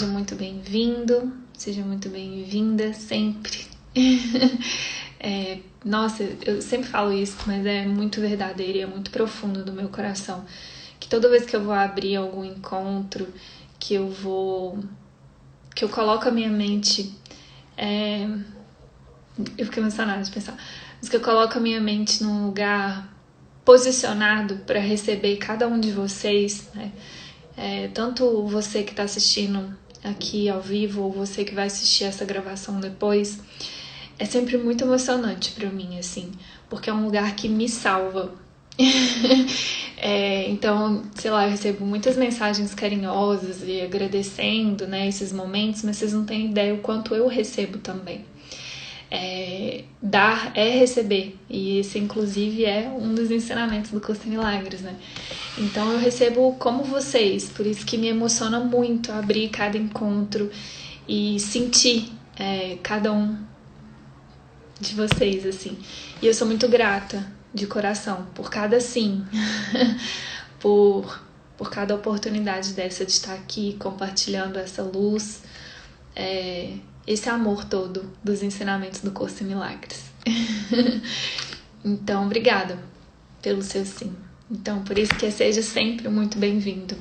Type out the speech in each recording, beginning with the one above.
seja muito bem-vindo, seja muito bem-vinda sempre. Nossa, eu sempre falo isso, mas é muito verdadeiro e é muito profundo do meu coração. Que toda vez que eu vou abrir algum encontro, que eu coloco a minha mente... Eu fiquei emocionada de pensar. Mas que eu coloco a minha mente num lugar posicionado para receber cada um de vocês, né? Tanto você que está assistindo aqui ao vivo ou você que vai assistir essa gravação depois, é sempre muito emocionante para mim, assim, porque é um lugar que me salva. Então, sei lá, eu recebo muitas mensagens carinhosas e agradecendo, né, esses momentos, mas vocês não têm ideia o quanto eu recebo também. Dar é receber, e esse inclusive é um dos ensinamentos do Curso em Milagres, né? Então eu recebo como vocês, por isso que me emociona muito abrir cada encontro e sentir cada um de vocês, assim. E eu sou muito grata de coração por cada sim, por cada oportunidade dessa de estar aqui compartilhando essa luz, esse amor todo dos ensinamentos do Curso em Milagres. Então, obrigada pelo seu sim. Então, por isso que seja sempre muito bem-vindo.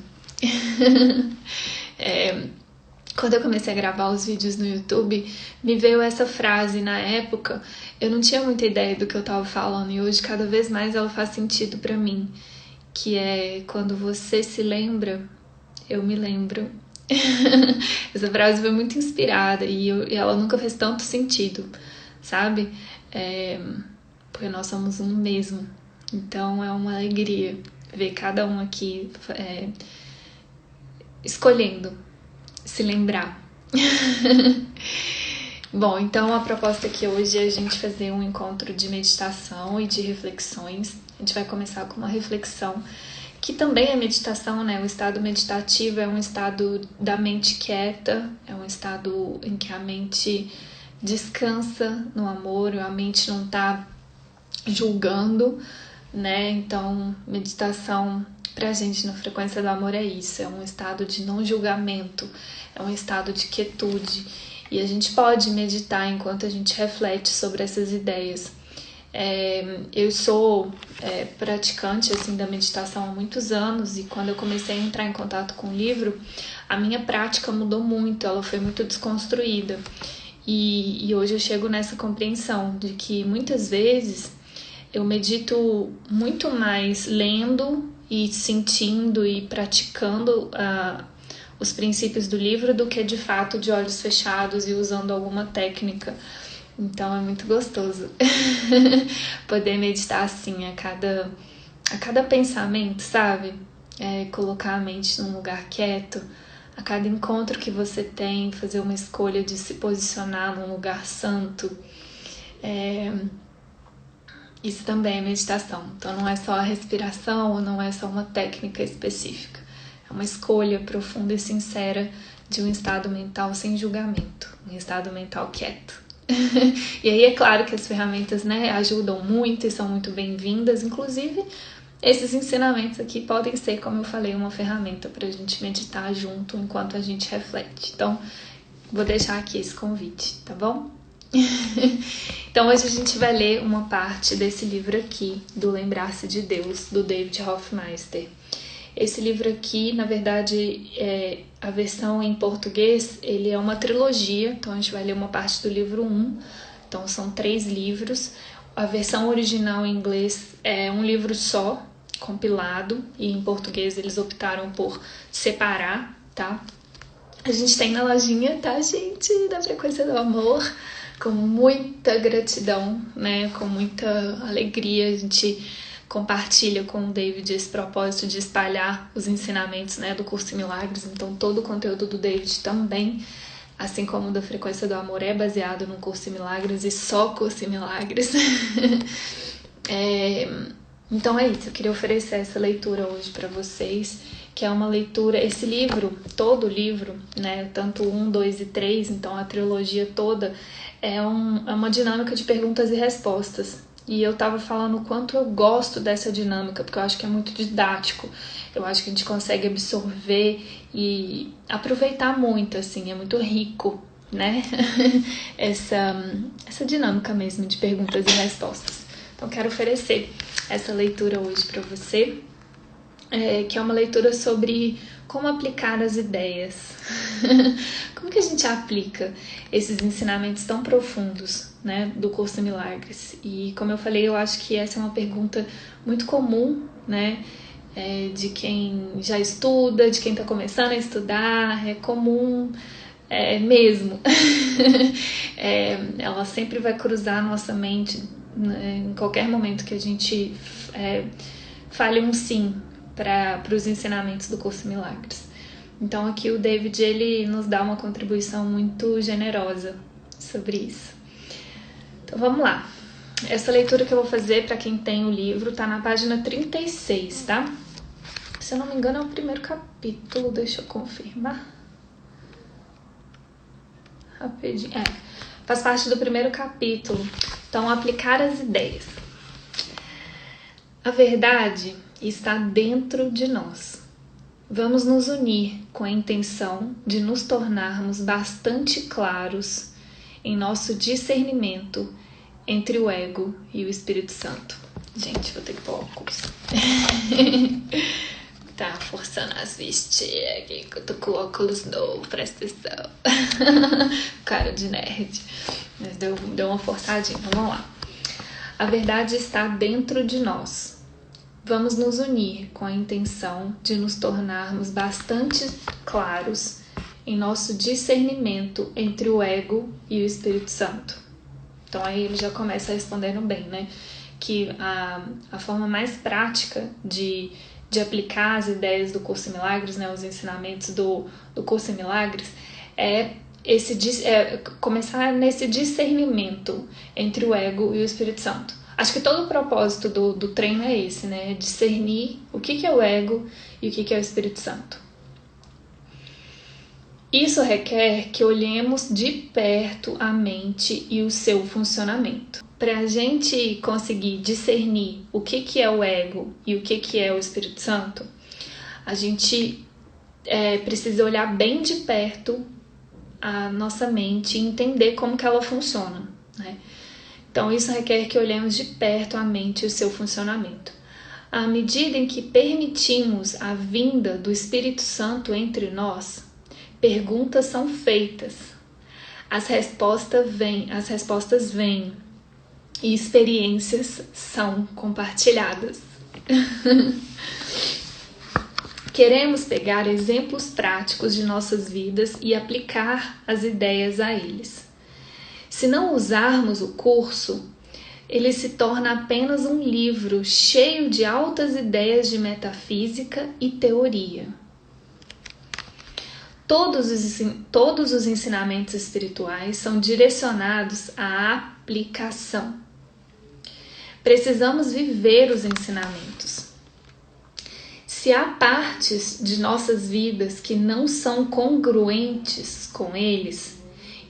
Quando eu comecei a gravar os vídeos no YouTube, me veio essa frase na época. Eu não tinha muita ideia do que eu tava falando e hoje cada vez mais ela faz sentido pra mim. Que é: quando você se lembra, eu me lembro. Essa frase foi muito inspirada e ela nunca fez tanto sentido, sabe? Porque nós somos um mesmo. Então é uma alegria ver cada um aqui escolhendo se lembrar. Bom, então a proposta aqui hoje é a gente fazer um encontro de meditação e de reflexões. A gente vai começar com uma reflexão que também é meditação, né? O estado meditativo é um estado da mente quieta, é um estado em que a mente descansa no amor, a mente não tá julgando, né? Então, meditação pra gente na frequência do amor é isso, é um estado de não julgamento, é um estado de quietude. E a gente pode meditar enquanto a gente reflete sobre essas ideias. Eu sou praticante assim, da meditação há muitos anos e quando eu comecei a entrar em contato com o livro, a minha prática mudou muito, ela foi muito desconstruída. E hoje eu chego nessa compreensão de que muitas vezes eu medito muito mais lendo e sentindo e praticando os princípios do livro do que de fato de olhos fechados e usando alguma técnica. Então é muito gostoso poder meditar assim a cada pensamento, sabe? Colocar a mente num lugar quieto, a cada encontro que você tem, fazer uma escolha de se posicionar num lugar santo. Isso também é meditação. Então não é só a respiração ou não é só uma técnica específica. É uma escolha profunda e sincera de um estado mental sem julgamento, um estado mental quieto. E aí é claro que as ferramentas, né, ajudam muito e são muito bem-vindas. Inclusive, esses ensinamentos aqui podem ser, como eu falei, uma ferramenta para a gente meditar junto enquanto a gente reflete. Então, vou deixar aqui esse convite, tá bom? Então hoje a gente vai ler uma parte desse livro aqui, do Lembrar-se de Deus, do David Hoffmeister. Esse livro aqui, na verdade, a versão em português, ele é uma trilogia, então a gente vai ler uma parte do livro 1, então são 3 livros. A versão original em inglês é um livro só, compilado, e em português eles optaram por separar, tá? A gente tem na lojinha, tá, gente? Da Frequência do Amor, com muita gratidão, né? Com muita alegria, a gente compartilha com o David esse propósito de espalhar os ensinamentos, né, do Curso em Milagres. Então todo o conteúdo do David também, assim como o da Frequência do Amor, é baseado no Curso em Milagres e só Curso em Milagres. Então é isso, eu queria oferecer essa leitura hoje para vocês, que é uma leitura, esse livro, todo o livro, né, tanto 1, 2 e 3, então a trilogia toda, é uma dinâmica de perguntas e respostas. e eu tava falando o quanto eu gosto dessa dinâmica, porque eu acho que é muito didático, eu acho que a gente consegue absorver e aproveitar muito, assim, é muito rico, né? essa dinâmica mesmo de perguntas e respostas. Então, quero oferecer essa leitura hoje para você, que é uma leitura sobre como aplicar as ideias. Como que a gente aplica esses ensinamentos tão profundos, né, do Curso em Milagres? E como eu falei, eu acho que essa é uma pergunta muito comum, né, de quem já estuda, de quem está começando a estudar, é comum mesmo. Ela sempre vai cruzar a nossa mente, né, em qualquer momento que a gente fale um sim para os ensinamentos do Curso em Milagres. Então aqui o David, ele nos dá uma contribuição muito generosa sobre isso. Então vamos lá. Essa leitura que eu vou fazer para quem tem o livro tá na página 36, tá? Se eu não me engano é o primeiro capítulo, deixa eu confirmar. Rapidinho. Faz parte do primeiro capítulo. Então, aplicar as ideias. A verdade está dentro de nós. Vamos nos unir com a intenção de nos tornarmos bastante claros em nosso discernimento entre o ego e o Espírito Santo. Gente, vou ter que pôr óculos. Tá forçando as vistas aqui, que eu tô com óculos novo, presta atenção. Cara de nerd. Mas deu uma forçadinha, então vamos lá. A verdade está dentro de nós. Vamos nos unir com a intenção de nos tornarmos bastante claros em nosso discernimento entre o ego e o Espírito Santo. Então aí ele já começa respondendo bem, né? Que a forma mais prática de aplicar as ideias do Curso em Milagres, né? Os ensinamentos do Curso em Milagres, é começar nesse discernimento entre o ego e o Espírito Santo. Acho que todo o propósito do treino é esse, né? Discernir o que é o ego e o que é o Espírito Santo. Isso requer que olhemos de perto a mente e o seu funcionamento. Para a gente conseguir discernir o que é o ego e o que é o Espírito Santo, a gente precisa olhar bem de perto a nossa mente e entender como que ela funciona, né? Então, isso requer que olhemos de perto a mente e o seu funcionamento. À medida em que permitimos a vinda do Espírito Santo entre nós, perguntas são feitas, as respostas vêm e experiências são compartilhadas. Queremos pegar exemplos práticos de nossas vidas e aplicar as ideias a eles. Se não usarmos o curso, ele se torna apenas um livro cheio de altas ideias de metafísica e teoria. Todos os ensinamentos espirituais são direcionados à aplicação. Precisamos viver os ensinamentos. Se há partes de nossas vidas que não são congruentes com eles,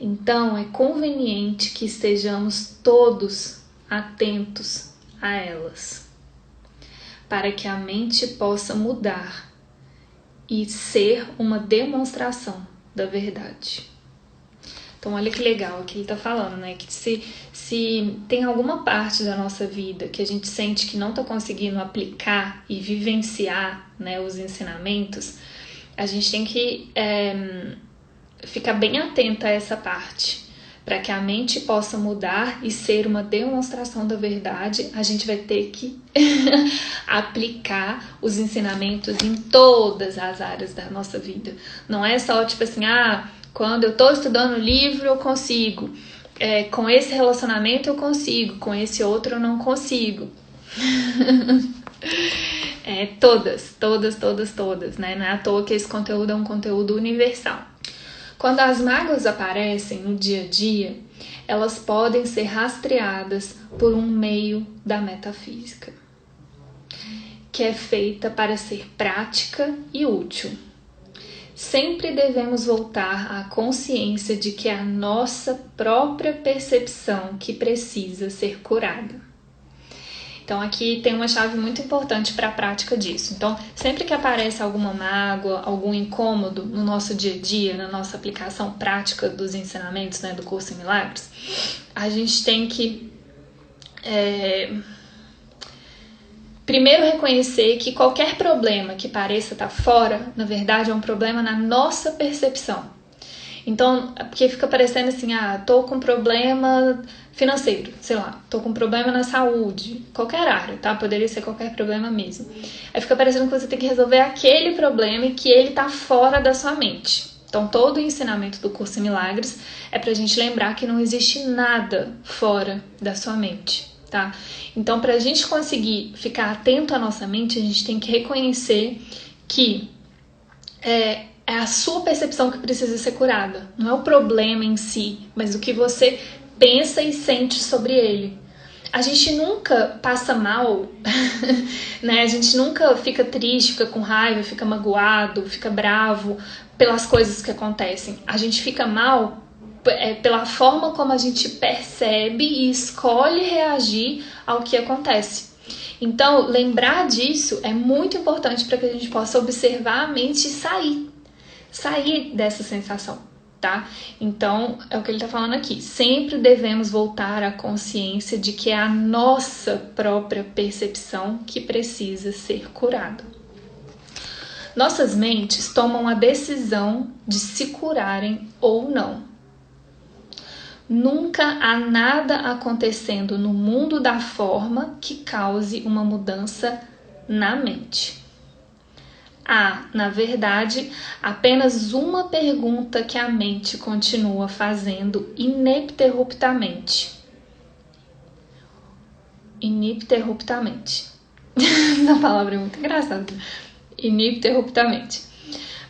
então é conveniente que estejamos todos atentos a elas, para que a mente possa mudar e ser uma demonstração da verdade. Então olha que legal o que ele está falando, né? Que se tem alguma parte da nossa vida que a gente sente que não está conseguindo aplicar e vivenciar, né, os ensinamentos, a gente tem que ficar bem atenta a essa parte. Para que a mente possa mudar e ser uma demonstração da verdade, a gente vai ter que aplicar os ensinamentos em todas as áreas da nossa vida. Não é só tipo assim, quando eu estou estudando o livro eu consigo, com esse relacionamento eu consigo, com esse outro eu não consigo. Todas, né? Não é à toa que esse conteúdo é um conteúdo universal. Quando as mágoas aparecem no dia a dia, elas podem ser rastreadas por um meio da metafísica, que é feita para ser prática e útil. Sempre devemos voltar à consciência de que é a nossa própria percepção que precisa ser curada. Então aqui tem uma chave muito importante para a prática disso. Então, sempre que aparece alguma mágoa, algum incômodo no nosso dia a dia, na nossa aplicação prática dos ensinamentos, né, do Curso em Milagres, a gente tem que primeiro reconhecer que qualquer problema que pareça estar fora, na verdade é um problema na nossa percepção. Então, porque fica parecendo assim, tô com problema financeiro, sei lá, tô com problema na saúde, qualquer área, tá? Poderia ser qualquer problema mesmo. Aí fica parecendo que você tem que resolver aquele problema e que ele tá fora da sua mente. Então, todo o ensinamento do Curso em Milagres é pra gente lembrar que não existe nada fora da sua mente, tá? Então, pra gente conseguir ficar atento à nossa mente, a gente tem que reconhecer que é a sua percepção que precisa ser curada. Não é o problema em si, mas o que você pensa e sente sobre ele. A gente nunca passa mal, né? A gente nunca fica triste, fica com raiva, fica magoado, fica bravo pelas coisas que acontecem. A gente fica mal pela forma como a gente percebe e escolhe reagir ao que acontece. Então, lembrar disso é muito importante para que a gente possa observar a mente e sair dessa sensação, tá? Então, é o que ele tá falando aqui. Sempre devemos voltar à consciência de que é a nossa própria percepção que precisa ser curada. Nossas mentes tomam a decisão de se curarem ou não. Nunca há nada acontecendo no mundo da forma que cause uma mudança na mente. Há, na verdade, apenas uma pergunta que a mente continua fazendo ininterruptamente. Essa palavra é muito engraçada. Ininterruptamente.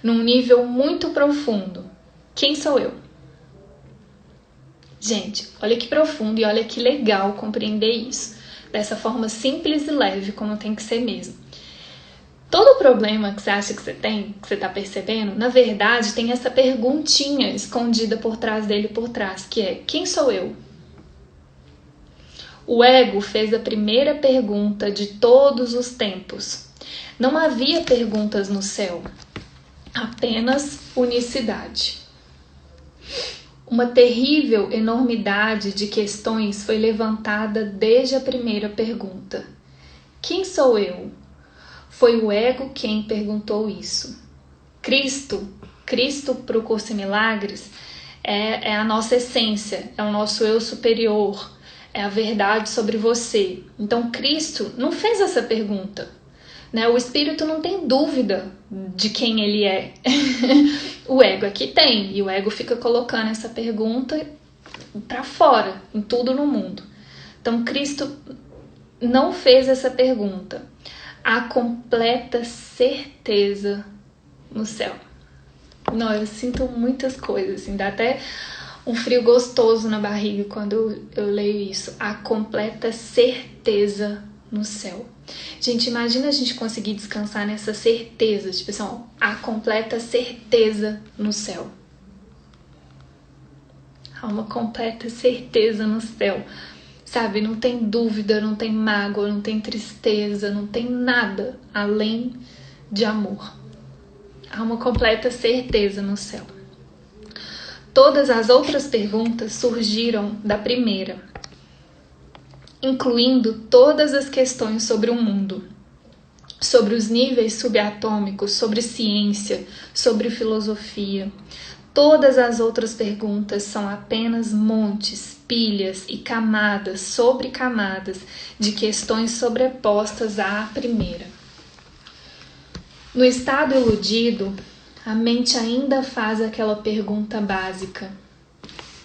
Num nível muito profundo. Quem sou eu? Gente, olha que profundo e olha que legal compreender isso. Dessa forma simples e leve, como tem que ser mesmo. Todo problema que você acha que você tem, que você está percebendo, na verdade tem essa perguntinha escondida por trás dele, que é: quem sou eu? O ego fez a primeira pergunta de todos os tempos. Não havia perguntas no céu, apenas unicidade. Uma terrível enormidade de questões foi levantada desde a primeira pergunta. Quem sou eu? Foi o ego quem perguntou isso. Cristo para o Curso em Milagres é a nossa essência, é o nosso eu superior, é a verdade sobre você. Então Cristo não fez essa pergunta, né? O Espírito não tem dúvida de quem ele é. O ego aqui tem, e o ego fica colocando essa pergunta para fora, em tudo no mundo. Então Cristo não fez essa pergunta. Há completa certeza no céu. Não, eu sinto muitas coisas, assim, dá até um frio gostoso na barriga quando eu leio isso. Há completa certeza no céu. Gente, imagina a gente conseguir descansar nessa certeza, tipo assim, ó, há completa certeza no céu. Há uma completa certeza no céu. Sabe, não tem dúvida, não tem mágoa, não tem tristeza, não tem nada além de amor. Há uma completa certeza no céu. Todas as outras perguntas surgiram da primeira, incluindo todas as questões sobre o mundo, sobre os níveis subatômicos, sobre ciência, sobre filosofia. Todas as outras perguntas são apenas montes, pilhas e camadas sobre camadas de questões sobrepostas à primeira. No estado iludido, a mente ainda faz aquela pergunta básica: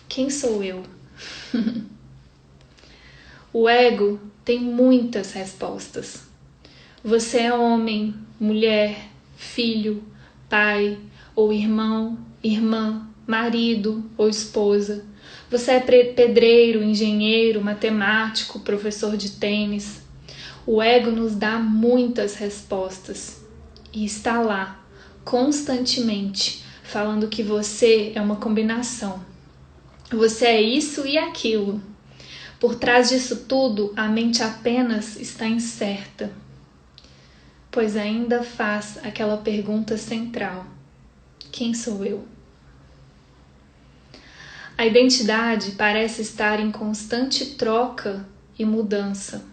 quem sou eu? O ego tem muitas respostas. Você é homem, mulher, filho, pai ou irmão, irmã, marido ou esposa. Você é pedreiro, engenheiro, matemático, professor de tênis. O ego nos dá muitas respostas e está lá, constantemente, falando que você é uma combinação. Você é isso e aquilo. Por trás disso tudo, a mente apenas está incerta, pois ainda faz aquela pergunta central: quem sou eu? A identidade parece estar em constante troca e mudança.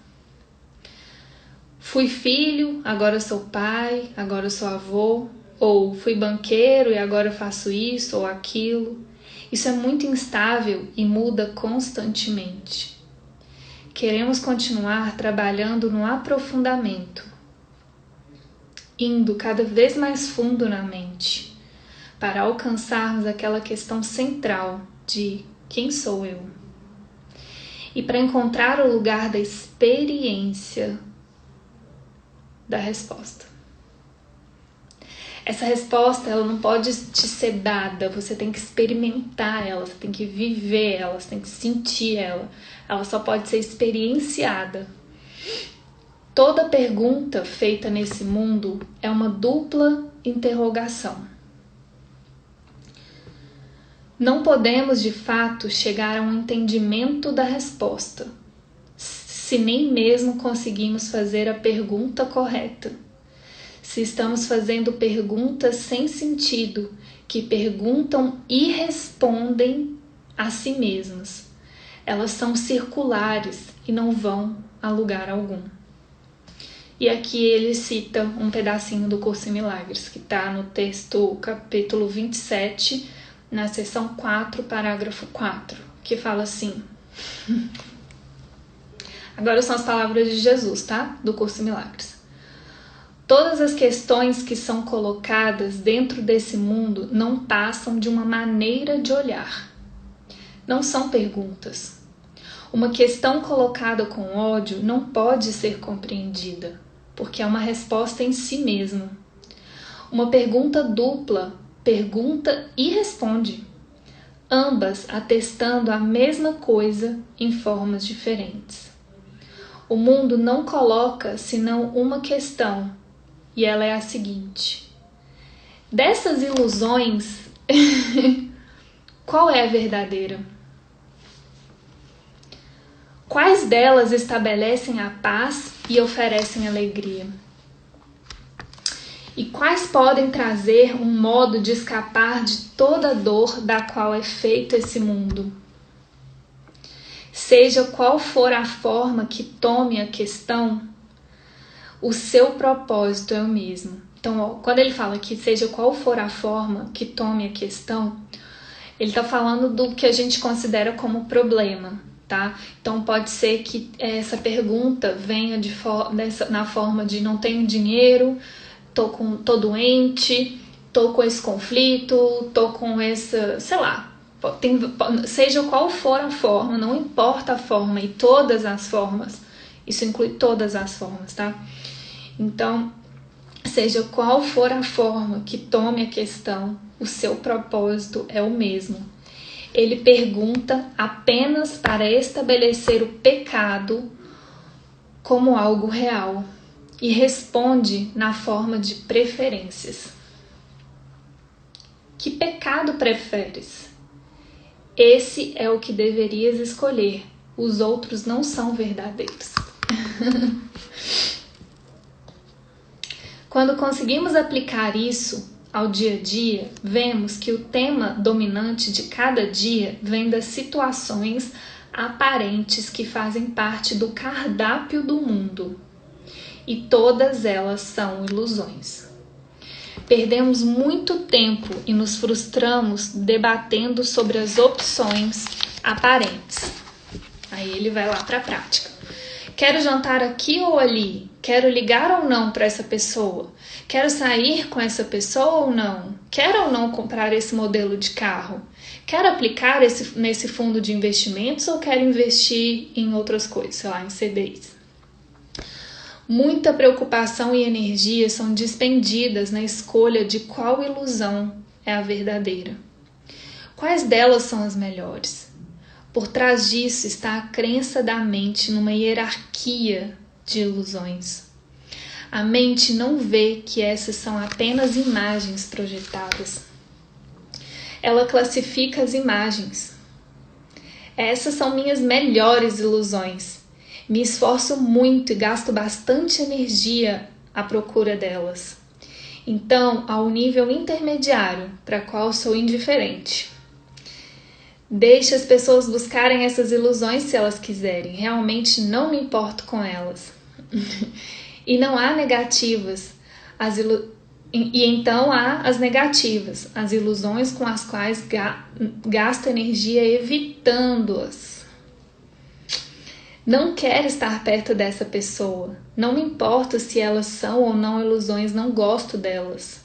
Fui filho, agora sou pai, agora sou avô, ou fui banqueiro e agora faço isso ou aquilo. Isso é muito instável e muda constantemente. Queremos continuar trabalhando no aprofundamento, indo cada vez mais fundo na mente, para alcançarmos aquela questão central de quem sou eu? E para encontrar o lugar da experiência da resposta. Essa resposta, ela não pode te ser dada, você tem que experimentar ela, você tem que viver ela, você tem que sentir ela. Ela só pode ser experienciada. Toda pergunta feita nesse mundo é uma dupla interrogação. Não podemos, de fato, chegar a um entendimento da resposta, se nem mesmo conseguimos fazer a pergunta correta. Se estamos fazendo perguntas sem sentido, que perguntam e respondem a si mesmas. Elas são circulares e não vão a lugar algum. E aqui ele cita um pedacinho do Curso em Milagres, que está no texto, capítulo 27, na seção 4, parágrafo 4, que fala assim... Agora são as palavras de Jesus, tá? Do Curso em Milagres. Todas as questões que são colocadas dentro desse mundo não passam de uma maneira de olhar. Não são perguntas. Uma questão colocada com ódio não pode ser compreendida, porque é uma resposta em si mesma. Uma pergunta dupla pergunta e responde, ambas atestando a mesma coisa em formas diferentes. O mundo não coloca senão uma questão, e ela é a seguinte: dessas ilusões, qual é a verdadeira? Quais delas estabelecem a paz e oferecem alegria? E quais podem trazer um modo de escapar de toda a dor da qual é feito esse mundo? Seja qual for a forma que tome a questão, o seu propósito é o mesmo. Então, ó, quando ele fala que seja qual for a forma que tome a questão, ele está falando do que a gente considera como problema, tá? Então, pode ser que essa pergunta venha na forma de não tenho dinheiro, tô doente, tô com esse conflito, tô com essa, sei lá, seja qual for a forma, não importa a forma e todas as formas, isso inclui todas as formas, tá? Então, seja qual for a forma que tome a questão, o seu propósito é o mesmo. Ele pergunta apenas para estabelecer o pecado como algo real e responde na forma de preferências. Que pecado preferes? Esse é o que deverias escolher. Os outros não são verdadeiros. Quando conseguimos aplicar isso ao dia a dia, vemos que o tema dominante de cada dia vem das situações aparentes que fazem parte do cardápio do mundo. E todas elas são ilusões. Perdemos muito tempo e nos frustramos debatendo sobre as opções aparentes. Aí ele vai lá para a prática. Quero jantar aqui ou ali? Quero ligar ou não para essa pessoa? Quero sair com essa pessoa ou não? Quero ou não comprar esse modelo de carro? Quero aplicar nesse fundo de investimentos ou quero investir em outras coisas, sei lá, em CDIs? Muita preocupação e energia são dispendidas na escolha de qual ilusão é a verdadeira. Quais delas são as melhores? Por trás disso está a crença da mente numa hierarquia de ilusões. A mente não vê que essas são apenas imagens projetadas. Ela classifica as imagens. Essas são minhas melhores ilusões. Me esforço muito e gasto bastante energia à procura delas. Então, há um nível intermediário, para qual sou indiferente. Deixe as pessoas buscarem essas ilusões se elas quiserem. Realmente não me importo com elas. E não há negativas. E então há as negativas, as ilusões com as quais gasto energia evitando-as. Não quero estar perto dessa pessoa. Não me importa se elas são ou não ilusões, não gosto delas.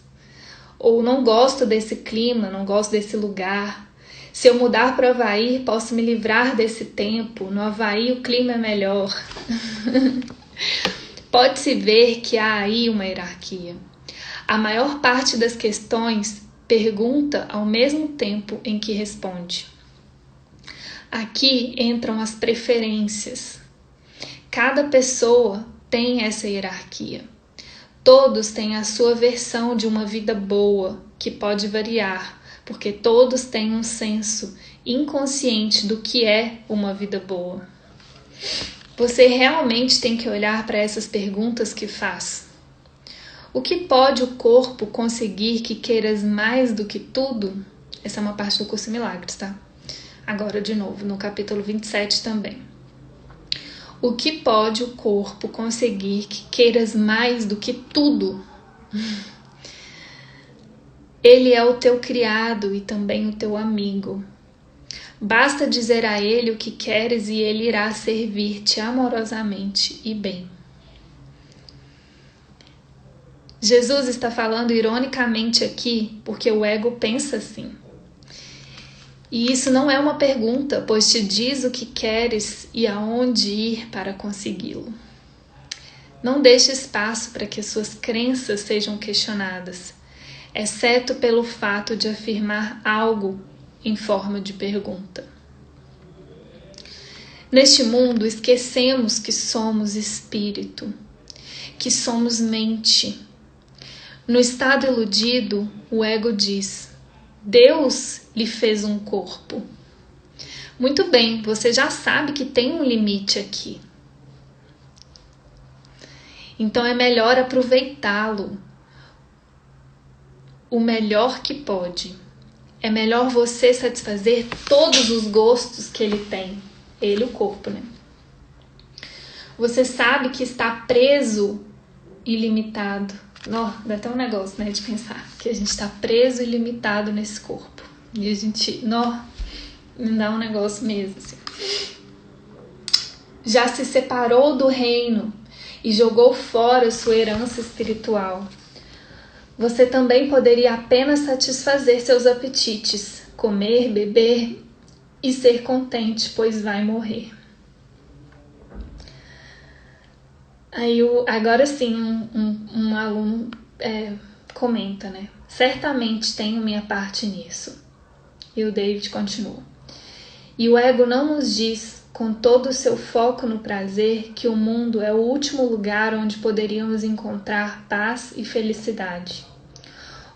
Ou não gosto desse clima, não gosto desse lugar. Se eu mudar para o Havaí, posso me livrar desse tempo. No Havaí o clima é melhor. Pode-se ver que há aí uma hierarquia. A maior parte das questões pergunta ao mesmo tempo em que responde. Aqui entram as preferências. Cada pessoa tem essa hierarquia. Todos têm a sua versão de uma vida boa, que pode variar, porque todos têm um senso inconsciente do que é uma vida boa. Você realmente tem que olhar para essas perguntas que faz. O que pode o corpo conseguir que queiras mais do que tudo? Essa é uma parte do Curso em Milagres, tá? Agora, de novo, no capítulo 27 também. O que pode o corpo conseguir que queiras mais do que tudo? Ele é o teu criado e também o teu amigo. Basta dizer a ele o que queres e ele irá servir-te amorosamente e bem. Jesus está falando ironicamente aqui porque o ego pensa assim. E isso não é uma pergunta, pois te diz o que queres e aonde ir para consegui-lo. Não deixe espaço para que as suas crenças sejam questionadas, exceto pelo fato de afirmar algo em forma de pergunta. Neste mundo, esquecemos que somos espírito, que somos mente. No estado iludido, o ego diz: Deus lhe fez um corpo. Muito bem, você já sabe que tem um limite aqui. Então é melhor aproveitá-lo o melhor que pode. É melhor você satisfazer todos os gostos que ele tem. Ele, o corpo, né? Você sabe que está preso e limitado. Dá até um negócio, né, de pensar que a gente está preso e limitado nesse corpo. E a gente, me dá um negócio mesmo, assim. Já se separou do reino e jogou fora sua herança espiritual. Você também poderia apenas satisfazer seus apetites, comer, beber e ser contente, pois vai morrer. Aí, agora sim, um aluno comenta, né? Certamente tenho minha parte nisso. E o David continua. E o ego não nos diz, com todo o seu foco no prazer, que o mundo é o último lugar onde poderíamos encontrar paz e felicidade.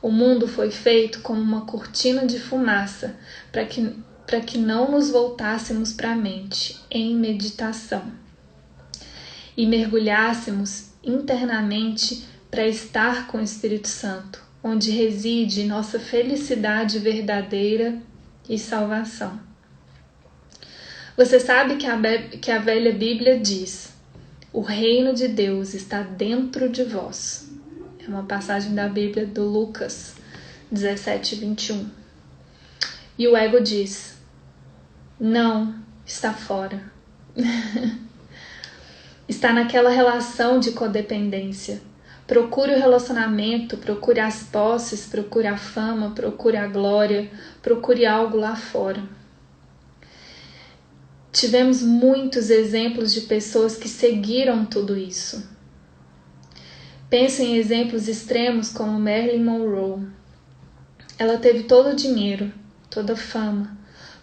O mundo foi feito como uma cortina de fumaça para que não nos voltássemos para a mente em meditação e mergulhássemos internamente para estar com o Espírito Santo, onde reside nossa felicidade verdadeira e salvação. Você sabe que a velha Bíblia diz: o reino de Deus está dentro de vós. É uma passagem da Bíblia do Lucas 17, 21. E o ego diz: não, está fora. Está naquela relação de codependência. Procure o relacionamento, procure as posses, procure a fama, procure a glória, procure algo lá fora. Tivemos muitos exemplos de pessoas que seguiram tudo isso. Pense em exemplos extremos como Marilyn Monroe. Ela teve todo o dinheiro, toda a fama,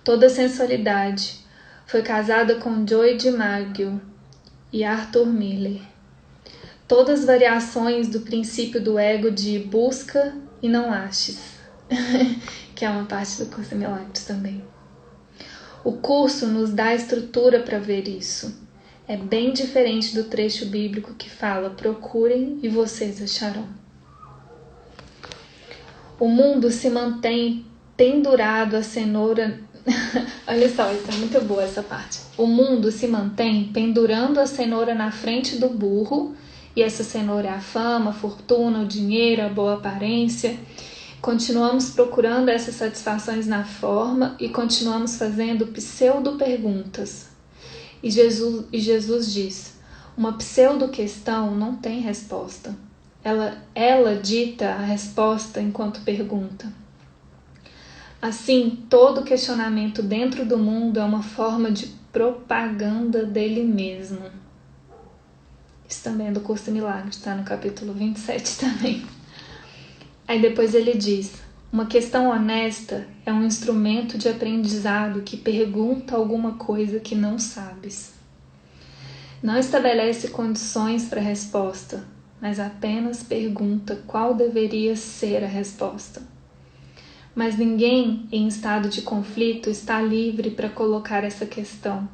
toda a sensualidade. Foi casada com Joey DiMaggio e Arthur Miller. Todas as variações do princípio do ego de busca e não aches, que é uma parte do Curso em Milagres também. O curso nos dá a estrutura para ver isso. É bem diferente do trecho bíblico que fala: procurem e vocês acharão. O mundo se mantém pendurado à cenoura. Olha só, isso é muito boa essa parte. O mundo se mantém pendurando a cenoura na frente do burro, e essa cenoura é a fama, a fortuna, o dinheiro, a boa aparência. Continuamos procurando essas satisfações na forma e continuamos fazendo pseudo-perguntas. E Jesus diz: uma pseudo-questão não tem resposta. Ela dita a resposta enquanto pergunta. Assim, todo questionamento dentro do mundo é uma forma de propaganda dele mesmo. Isso também é do Curso de Milagres, está no capítulo 27 também. Aí depois ele diz: uma questão honesta é um instrumento de aprendizado que pergunta alguma coisa que não sabes. Não estabelece condições para a resposta, mas apenas pergunta qual deveria ser a resposta. Mas ninguém em estado de conflito está livre para colocar essa questão,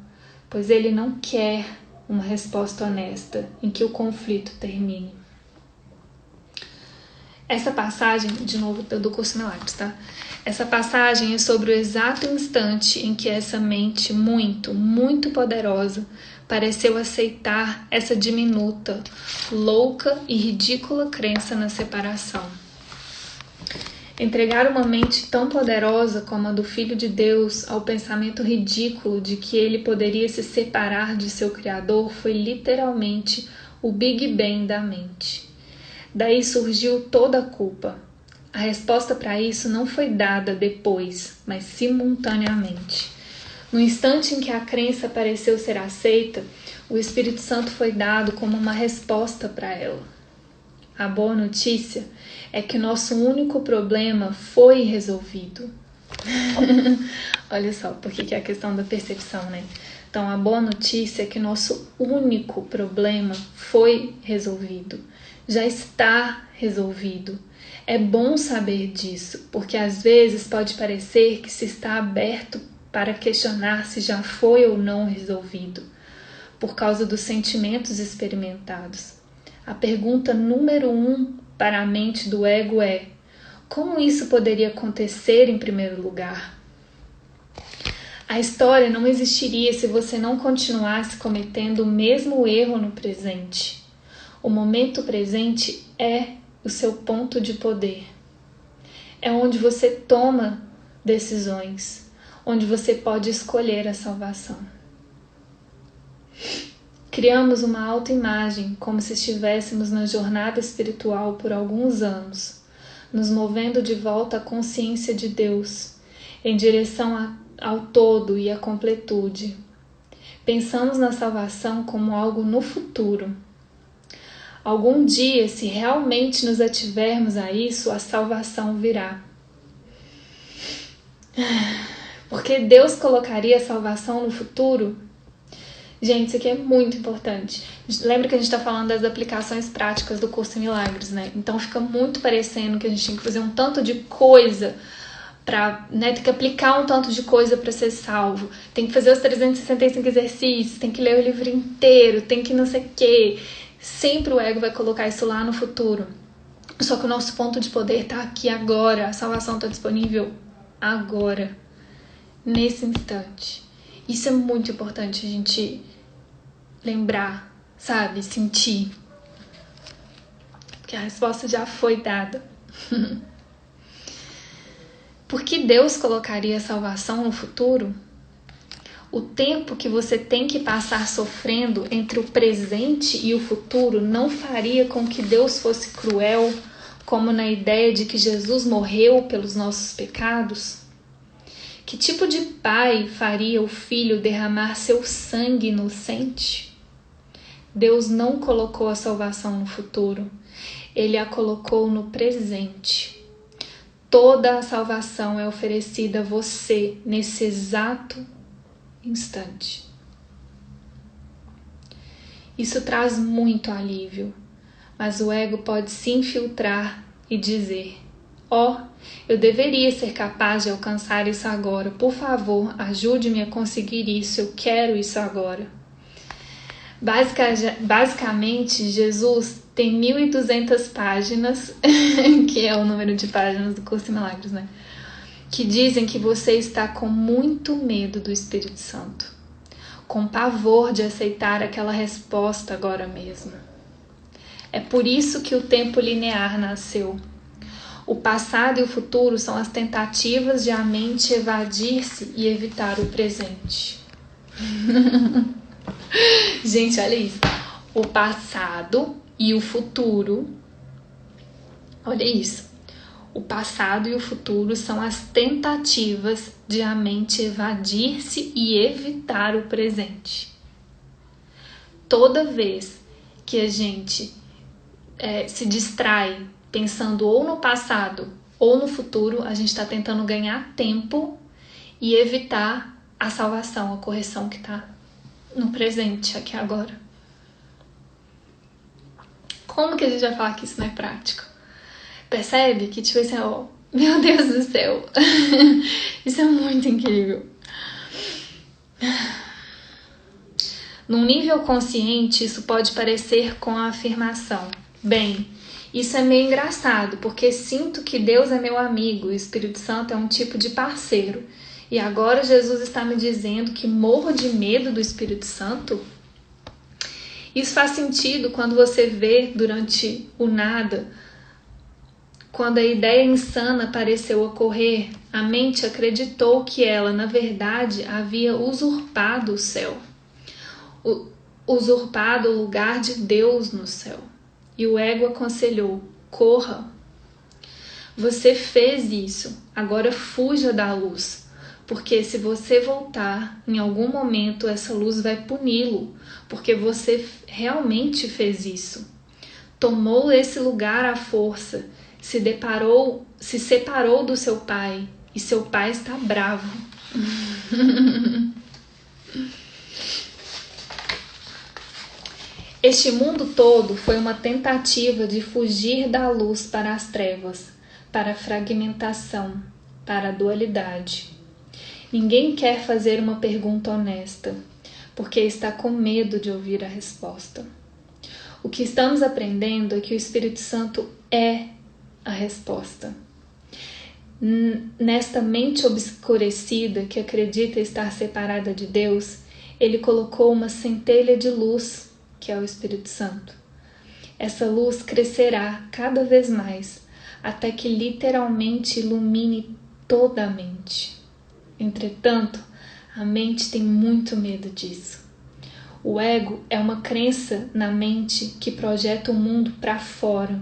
pois ele não quer uma resposta honesta em que o conflito termine. Essa passagem, de novo, do Curso Milagres, tá? Essa passagem é sobre o exato instante em que essa mente muito, muito poderosa pareceu aceitar essa diminuta, louca e ridícula crença na separação. Entregar uma mente tão poderosa como a do Filho de Deus ao pensamento ridículo de que ele poderia se separar de seu Criador foi literalmente o Big Bang da mente. Daí surgiu toda a culpa. A resposta para isso não foi dada depois, mas simultaneamente. No instante em que a crença pareceu ser aceita, o Espírito Santo foi dado como uma resposta para ela. A boa notícia é que nosso único problema foi resolvido. Olha só, porque é a questão da percepção, né? Então, a boa notícia é que nosso único problema foi resolvido. Já está resolvido. É bom saber disso, porque às vezes pode parecer que se está aberto para questionar se já foi ou não resolvido, por causa dos sentimentos experimentados. A pergunta número 1 para a mente do ego é: como isso poderia acontecer em primeiro lugar? A história não existiria se você não continuasse cometendo o mesmo erro no presente. O momento presente é o seu ponto de poder. É onde você toma decisões, onde você pode escolher a salvação. Criamos uma autoimagem como se estivéssemos na jornada espiritual por alguns anos, nos movendo de volta à consciência de Deus, em direção ao todo e à completude. Pensamos na salvação como algo no futuro. Algum dia, se realmente nos ativermos a isso, a salvação virá. Porque Deus colocaria a salvação no futuro? Gente, isso aqui é muito importante. Lembra que a gente está falando das aplicações práticas do Curso em Milagres, né? Então fica muito parecendo que a gente tem que fazer um tanto de coisa para, né, tem que aplicar um tanto de coisa para ser salvo. Tem que fazer os 365 exercícios, tem que ler o livro inteiro, tem que não sei o quê. Sempre o ego vai colocar isso lá no futuro. Só que o nosso ponto de poder está aqui agora. A salvação está disponível agora, nesse instante. Isso é muito importante a gente lembrar, sabe? Sentir. Porque a resposta já foi dada. Por que Deus colocaria a salvação no futuro? O tempo que você tem que passar sofrendo entre o presente e o futuro não faria com que Deus fosse cruel, como na ideia de que Jesus morreu pelos nossos pecados? Que tipo de pai faria o filho derramar seu sangue inocente? Deus não colocou a salvação no futuro, Ele a colocou no presente. Toda a salvação é oferecida a você nesse exato instante. Isso traz muito alívio, mas o ego pode se infiltrar e dizer: Ó, eu deveria ser capaz de alcançar isso agora. Por favor, ajude-me a conseguir isso. Eu quero isso agora. Basicamente, Jesus tem 1.200 páginas, que é o número de páginas do Curso em Milagres, né? Que dizem que você está com muito medo do Espírito Santo, com pavor de aceitar aquela resposta agora mesmo. É por isso que o tempo linear nasceu. O passado e o futuro são as tentativas de a mente evadir-se e evitar o presente. Gente, olha isso. O passado e o futuro. Olha isso. O passado e o futuro são as tentativas de a mente evadir-se e evitar o presente. Toda vez que a gente se distrai pensando ou no passado ou no futuro, a gente está tentando ganhar tempo e evitar a salvação, a correção que está no presente, aqui agora. Como que a gente vai falar que isso não é prático? Percebe que, tipo assim, ó, meu Deus do céu, isso é muito incrível. Num nível consciente, isso pode parecer com a afirmação: bem, isso é meio engraçado, porque sinto que Deus é meu amigo, o Espírito Santo é um tipo de parceiro. E agora Jesus está me dizendo que morro de medo do Espírito Santo? Isso faz sentido quando você vê durante o nada, quando a ideia insana pareceu ocorrer, a mente acreditou que ela, na verdade, havia usurpado o céu, usurpado o lugar de Deus no céu. E o ego aconselhou: corra. Você fez isso, agora fuja da luz. Porque se você voltar, em algum momento essa luz vai puni-lo, porque você realmente fez isso. Tomou esse lugar à força, se separou do seu pai, e seu pai está bravo. Este mundo todo foi uma tentativa de fugir da luz para as trevas, para a fragmentação, para a dualidade. Ninguém quer fazer uma pergunta honesta, porque está com medo de ouvir a resposta. O que estamos aprendendo é que o Espírito Santo é a resposta. Nesta mente obscurecida que acredita estar separada de Deus, ele colocou uma centelha de luz, que é o Espírito Santo. Essa luz crescerá cada vez mais, até que literalmente ilumine toda a mente. Entretanto, a mente tem muito medo disso. O ego é uma crença na mente que projeta o mundo para fora.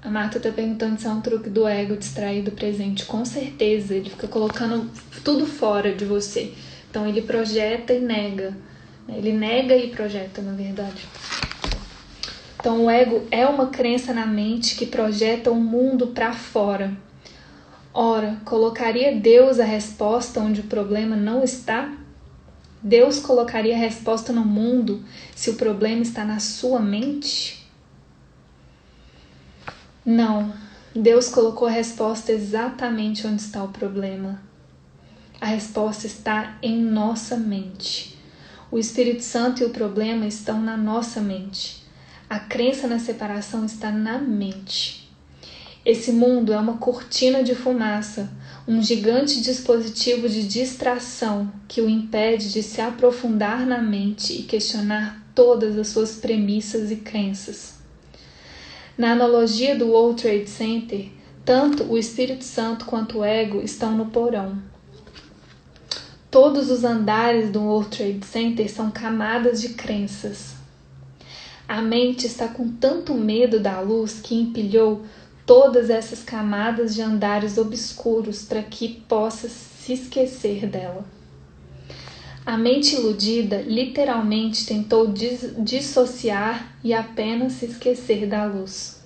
A Marta está perguntando se é um truque do ego distrair do presente. Com certeza, ele fica colocando tudo fora de você. Então ele projeta e nega. Ele nega e projeta, na verdade. Então o ego é uma crença na mente que projeta o mundo para fora. Ora, colocaria Deus a resposta onde o problema não está? Deus colocaria a resposta no mundo se o problema está na sua mente? Não, Deus colocou a resposta exatamente onde está o problema. A resposta está em nossa mente. O Espírito Santo e o problema estão na nossa mente. A crença na separação está na mente. Esse mundo é uma cortina de fumaça, um gigante dispositivo de distração que o impede de se aprofundar na mente e questionar todas as suas premissas e crenças. Na analogia do World Trade Center, tanto o Espírito Santo quanto o ego estão no porão. Todos os andares do World Trade Center são camadas de crenças. A mente está com tanto medo da luz que empilhou todas essas camadas de andares obscuros para que possa se esquecer dela. A mente iludida literalmente tentou dissociar e apenas se esquecer da luz.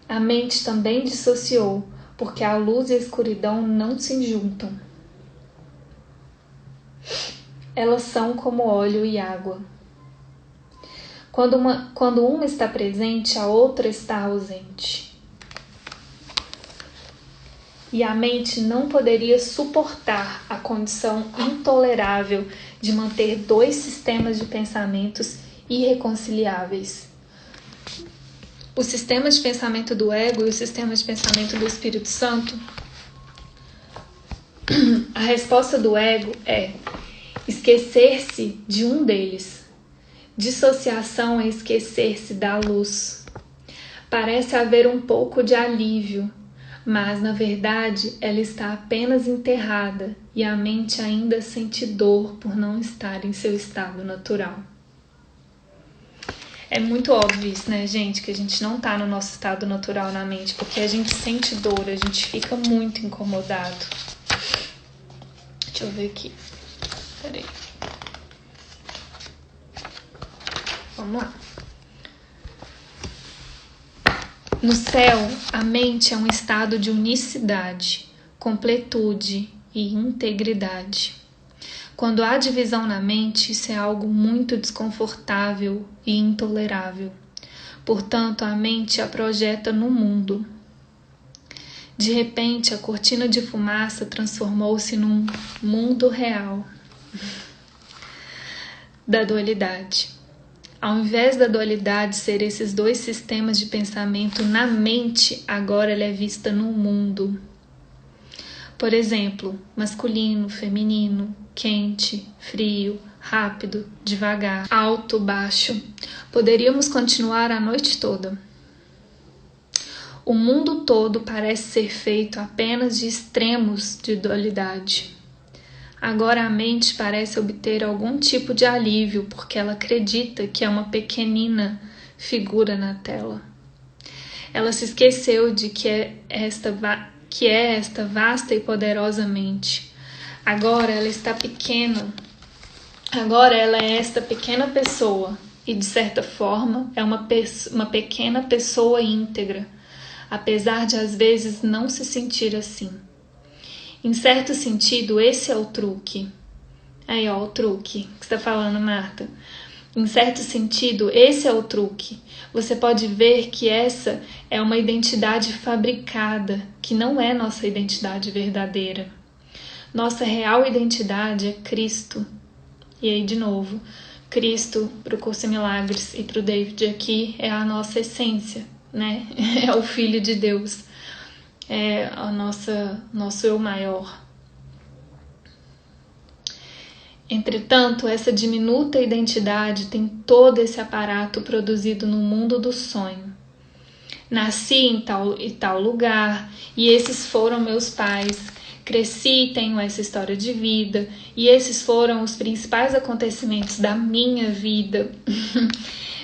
A mente também dissociou, porque a luz e a escuridão não se juntam. Elas são como óleo e água. Quando uma está presente, a outra está ausente. e a mente não poderia suportar a condição intolerável de manter dois sistemas de pensamentos irreconciliáveis. O sistema de pensamento do ego e o sistema de pensamento do Espírito Santo. A resposta do ego é esquecer-se de um deles. Dissociação é esquecer-se da luz. Parece haver um pouco de alívio, mas na verdade ela está apenas enterrada e a mente ainda sente dor por não estar em seu estado natural. É muito óbvio isso, né, gente? Que a gente não tá no nosso estado natural na mente, porque a gente sente dor, a gente fica muito incomodado. Deixa eu ver aqui. Peraí. Vamos lá. No céu, a mente é um estado de unicidade, completude e integridade. Quando há divisão na mente, isso é algo muito desconfortável e intolerável. Portanto, a mente a projeta no mundo. De repente, a cortina de fumaça transformou-se num mundo real da dualidade. Ao invés da dualidade ser esses dois sistemas de pensamento na mente, agora ela é vista no mundo. Por exemplo, masculino, feminino, quente, frio, rápido, devagar, alto, baixo. Poderíamos continuar a noite toda. O mundo todo parece ser feito apenas de extremos de dualidade. Agora a mente parece obter algum tipo de alívio porque ela acredita que é uma pequenina figura na tela. Ela se esqueceu de que é esta vasta e poderosa mente. Agora ela está pequena. Agora ela é esta pequena pessoa e, de certa forma, é uma pequena pessoa íntegra, apesar de às vezes não se sentir assim. Em certo sentido, esse é o truque. Aí, ó, o truque que você está falando, Marta. Em certo sentido, esse é o truque. Você pode ver que essa é uma identidade fabricada, que não é nossa identidade verdadeira. Nossa real identidade é Cristo. E aí, de novo, Cristo, para o Curso em Milagres e para o David aqui, é a nossa essência, né? É o Filho de Deus. É a nosso eu maior. Entretanto, essa diminuta identidade tem todo esse aparato produzido no mundo do sonho. Nasci em tal e tal lugar, e esses foram meus pais. Cresci e tenho essa história de vida, e esses foram os principais acontecimentos da minha vida.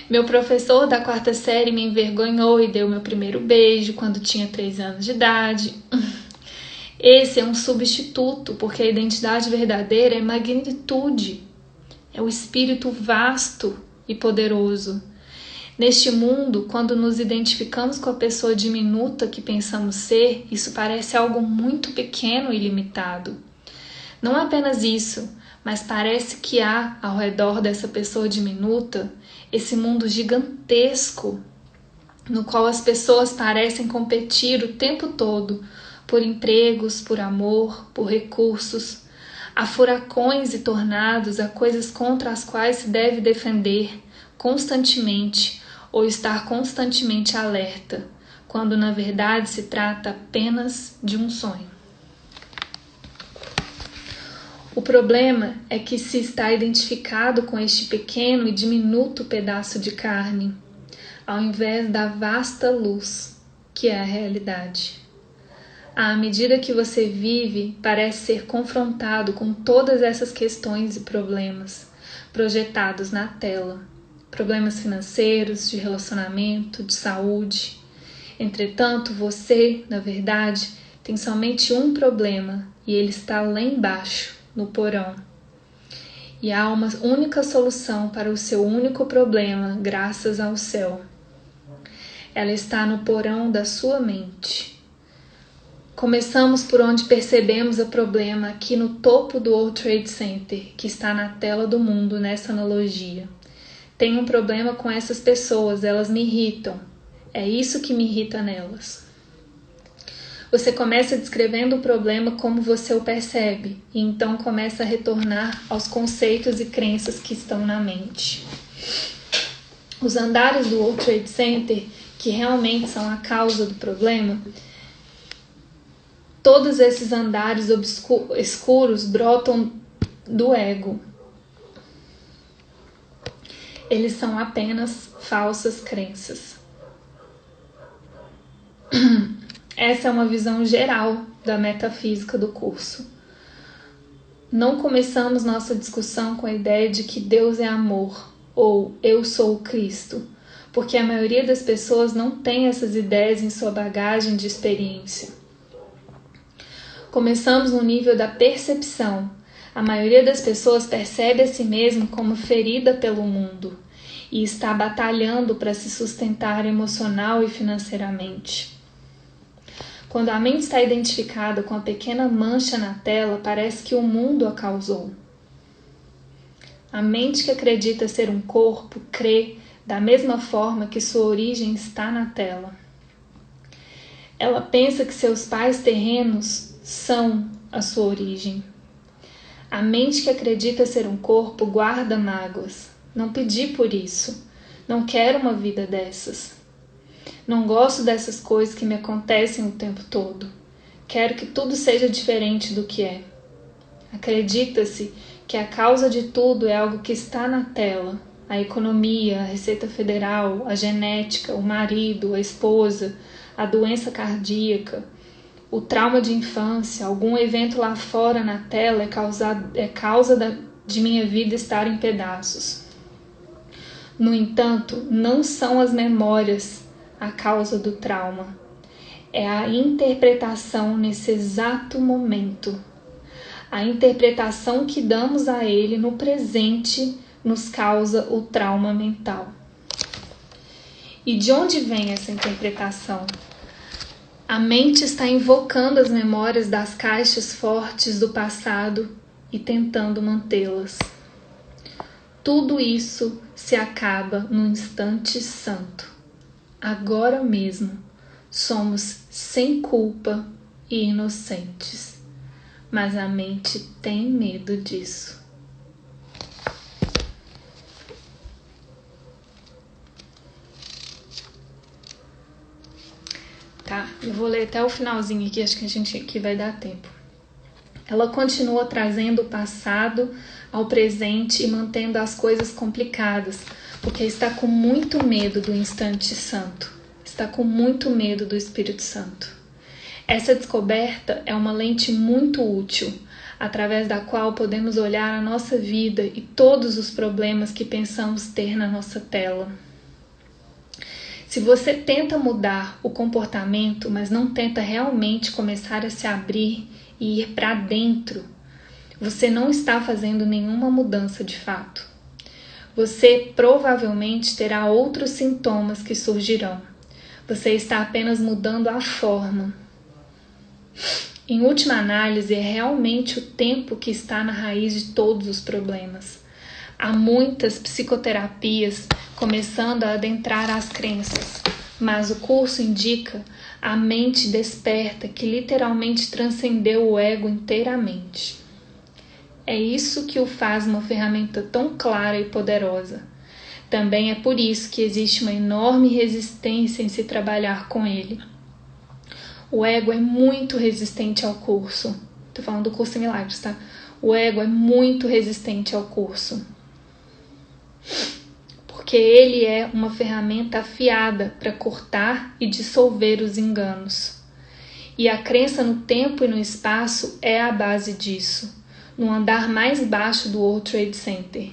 Meu professor da 4ª série me envergonhou e deu meu primeiro beijo quando tinha 3 anos de idade. Esse é um substituto, porque a identidade verdadeira é magnitude, é o espírito vasto e poderoso. Neste mundo, quando nos identificamos com a pessoa diminuta que pensamos ser, isso parece algo muito pequeno e limitado. Não apenas isso, mas parece que há ao redor dessa pessoa diminuta esse mundo gigantesco no qual as pessoas parecem competir o tempo todo por empregos, por amor, por recursos. Há furacões e tornados, há coisas contra as quais se deve defender constantemente ou estar constantemente alerta, quando na verdade se trata apenas de um sonho. O problema é que se está identificado com este pequeno e diminuto pedaço de carne, ao invés da vasta luz, que é a realidade. À medida que você vive, parece ser confrontado com todas essas questões e problemas projetados na tela. Problemas financeiros, de relacionamento, de saúde. Entretanto, você, na verdade, tem somente um problema e ele está lá embaixo, no porão. E há uma única solução para o seu único problema, graças ao céu. Ela está no porão da sua mente. Começamos por onde percebemos o problema, aqui no topo do World Trade Center, que está na tela do mundo nessa analogia. Tenho um problema com essas pessoas, elas me irritam. É isso que me irrita nelas. Você começa descrevendo o problema como você o percebe, e então começa a retornar aos conceitos e crenças que estão na mente. Os andares do World Trade Center, que realmente são a causa do problema, todos esses andares escuros brotam do ego. Eles são apenas falsas crenças. Essa é uma visão geral da metafísica do curso. Não começamos nossa discussão com a ideia de que Deus é amor ou eu sou o Cristo, porque a maioria das pessoas não tem essas ideias em sua bagagem de experiência. Começamos no nível da percepção. A maioria das pessoas percebe a si mesma como ferida pelo mundo e está batalhando para se sustentar emocional e financeiramente. Quando a mente está identificada com a pequena mancha na tela, parece que o mundo a causou. A mente que acredita ser um corpo crê da mesma forma que sua origem está na tela. Ela pensa que seus pais terrenos são a sua origem. A mente que acredita ser um corpo guarda mágoas. Não pedi por isso. Não quero uma vida dessas. Não gosto dessas coisas que me acontecem o tempo todo. Quero que tudo seja diferente do que é. Acredita-se que a causa de tudo é algo que está na tela. A economia, a Receita Federal, a genética, o marido, a esposa, a doença cardíaca, o trauma de infância, algum evento lá fora na tela é causa de minha vida estar em pedaços. No entanto, não são as memórias a causa do trauma. É a interpretação nesse exato momento. A interpretação que damos a ele no presente nos causa o trauma mental. E de onde vem essa interpretação? A mente está invocando as memórias das caixas fortes do passado e tentando mantê-las. Tudo isso se acaba no instante santo. Agora mesmo somos sem culpa e inocentes, mas a mente tem medo disso. Tá, eu vou ler até o finalzinho aqui, acho que a gente aqui vai dar tempo. Ela continua trazendo o passado ao presente e mantendo as coisas complicadas, porque está com muito medo do instante santo, está com muito medo do Espírito Santo. Essa descoberta é uma lente muito útil, através da qual podemos olhar a nossa vida e todos os problemas que pensamos ter na nossa tela. Se você tenta mudar o comportamento, mas não tenta realmente começar a se abrir e ir para dentro, você não está fazendo nenhuma mudança de fato. Você provavelmente terá outros sintomas que surgirão. Você está apenas mudando a forma. Em última análise, é realmente o tempo que está na raiz de todos os problemas. Há muitas psicoterapias começando a adentrar as crenças, mas o curso indica a mente desperta que literalmente transcendeu o ego inteiramente. É isso que o faz uma ferramenta tão clara e poderosa. Também é por isso que existe uma enorme resistência em se trabalhar com ele. O ego é muito resistente ao curso. Estou falando do curso em milagres, tá? O ego é muito resistente ao curso. Porque ele é uma ferramenta afiada para cortar e dissolver os enganos. E a crença no tempo e no espaço é a base disso, no andar mais baixo do World Trade Center.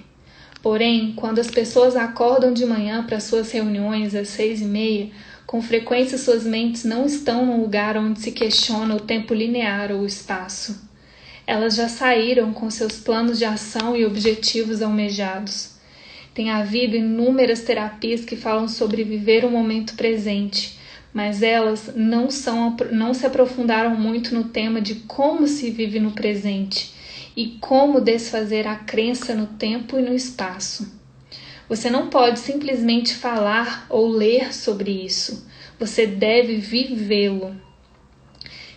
Porém, quando as pessoas acordam de manhã para suas reuniões às 6h30, com frequência suas mentes não estão num lugar onde se questiona o tempo linear ou o espaço. Elas já saíram com seus planos de ação e objetivos almejados. Tem havido inúmeras terapias que falam sobre viver o momento presente, mas elas não se aprofundaram muito no tema de como se vive no presente e como desfazer a crença no tempo e no espaço. Você não pode simplesmente falar ou ler sobre isso. Você deve vivê-lo.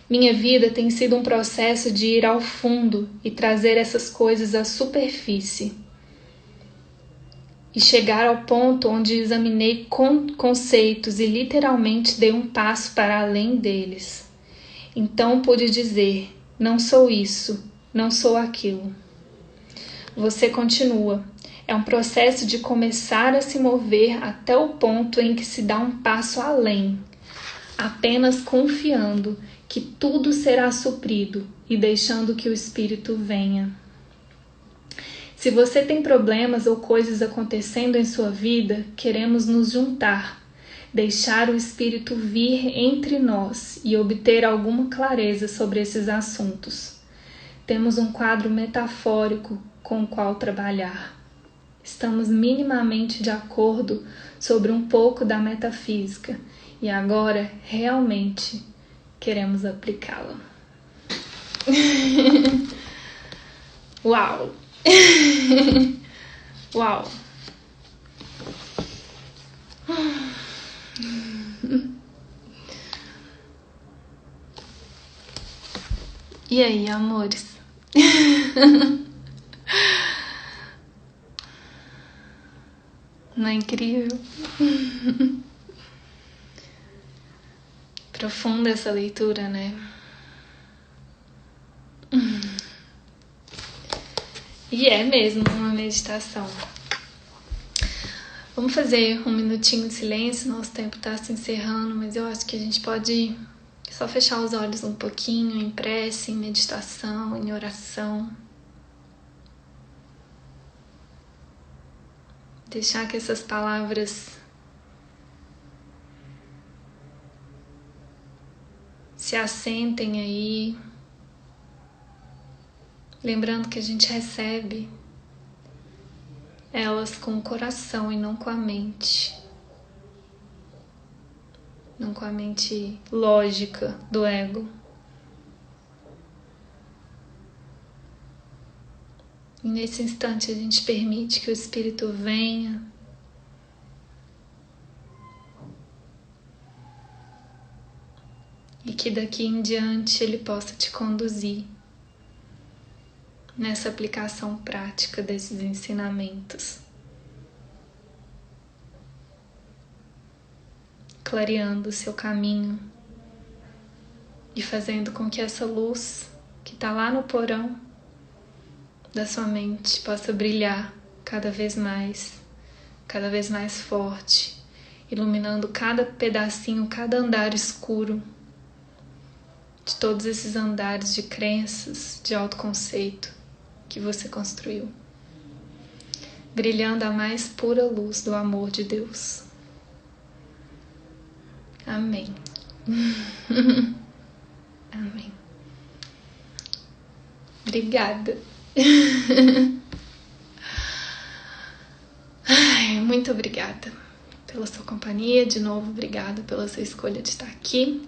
Minha vida tem sido um processo de ir ao fundo e trazer essas coisas à superfície. E chegar ao ponto onde examinei conceitos e literalmente dei um passo para além deles. Então pude dizer: não sou isso, não sou aquilo. Você continua. É um processo de começar a se mover até o ponto em que se dá um passo além, apenas confiando que tudo será suprido e deixando que o Espírito venha. Se você tem problemas ou coisas acontecendo em sua vida, queremos nos juntar, deixar o Espírito vir entre nós e obter alguma clareza sobre esses assuntos. Temos um quadro metafórico com o qual trabalhar. Estamos minimamente de acordo sobre um pouco da metafísica e agora realmente queremos aplicá-la. Uau! Uau! E aí, amores? Não é incrível? Profunda essa leitura, né? E é mesmo uma meditação. Vamos fazer um minutinho de silêncio, nosso tempo está se encerrando, mas eu acho que a gente pode só fechar os olhos um pouquinho em prece, em meditação, em oração. Deixar que essas palavras se assentem aí. Lembrando que a gente recebe elas com o coração e não com a mente. Não com a mente lógica do ego. E nesse instante a gente permite que o Espírito venha e que daqui em diante ele possa te conduzir nessa aplicação prática desses ensinamentos, clareando o seu caminho e fazendo com que essa luz que está lá no porão da sua mente possa brilhar cada vez mais forte, iluminando cada pedacinho, cada andar escuro de todos esses andares de crenças, de autoconceito que você construiu, brilhando a mais pura luz do amor de Deus. Amém. Amém. Obrigada. Muito obrigada pela sua companhia. De novo, obrigada pela sua escolha de estar aqui.